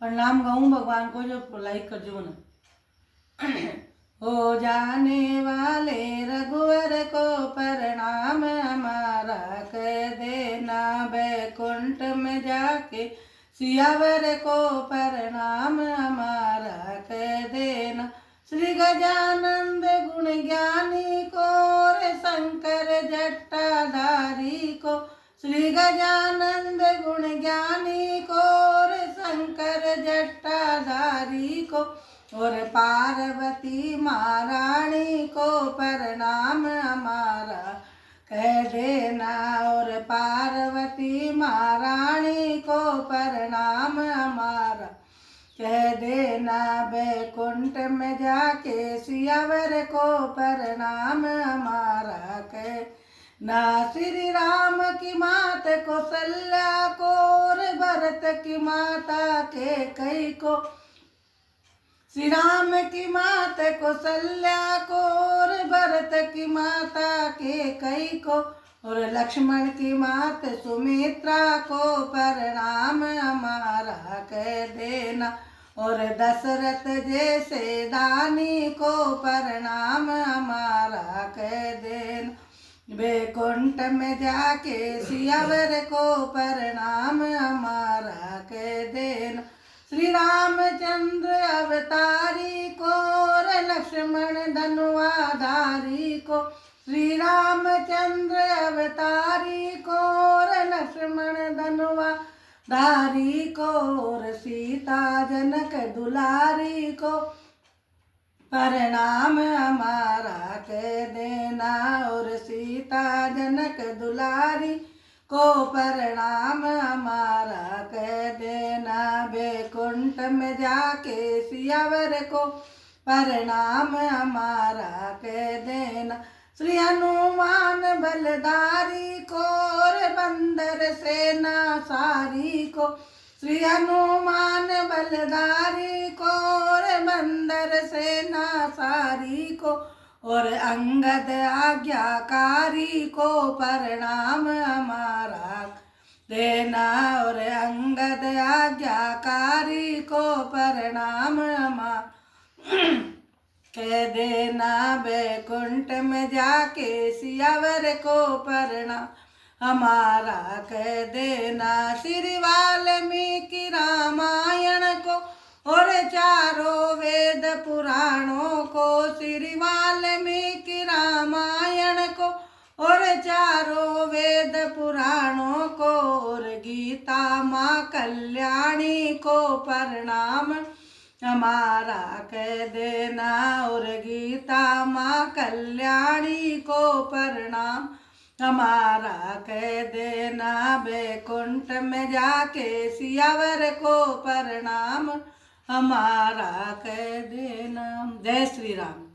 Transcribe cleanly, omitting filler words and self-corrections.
प्रणाम गाऊं भगवान को, जो लाइक कर जो ना। हो जाने वाले रघुवर को प्रणाम हमारा, कह देना बैकुंठ में जाके सियावर को प्रणाम हमारा, कह देना। श्री गजानंद गुण ज्ञानी को रे शंकर जटाधारी को, श्री गजानंद गुण ज्ञानी को रे शंकर जटाधारी को, और पार्वती महारानी को प्रणाम हमारा, कह देना। और पार्वती महारानी को प्रणाम हमारा, कह देना। बैकुंठ में जाके सियावर को प्रणाम हमारा, कह ना। श्री राम की मात कौशल्या को और भरत की माता कैकेयी को, श्री राम की मात कौशल्या को और भरत की माता कैकेयी को, और लक्ष्मण की मात सुमित्रा को प्रणाम हमारा, कह देना। और दशरथ जैसे दानी को प्रणाम हमारा, कह देना। बैकुंठ में जाके सियावर को प्रणाम हमारा, कह देना। श्री रामचंद्र अवतारी को और लक्ष्मण धनुवाधारी को, श्री रामचंद्र अवतारी को और लक्ष्मण धनुवाधारी को, और सीता जनक दुलारी को प्रणाम हमारा, कह देना। और सीता जनक दुलारी को प्रणाम हमारा, कह देना। बैकुंठ में जाके सियावर को प्रणाम हमारा, कह देना। श्री हनुमान बलधारी को और बंदर सेना सारी को, श्री हनुमान बलधारी को और बंदर सेना सारी को, और अंगद आज्ञाकारी को प्रणाम हमारा देना। और अंगद आज्ञाकारी को प्रणाम हमारा, कह देना। बैकुंठ में जाके सियावर को प्रणाम हमारा, कह देना। श्री वाल्मीकि रामायण को और चारों वेद पुराणों को, श्री वाल्मीकि रामायण को और चारों वेद पुराणों को, और गीता माँ कल्याणी को प्रणाम हमारा, कह देना। और गीता माँ कल्याणी को प्रणाम हमारा, कह देना। बैकुंठ में जाके सियावर को प्रणाम हमारा, कह देना। जय श्री राम।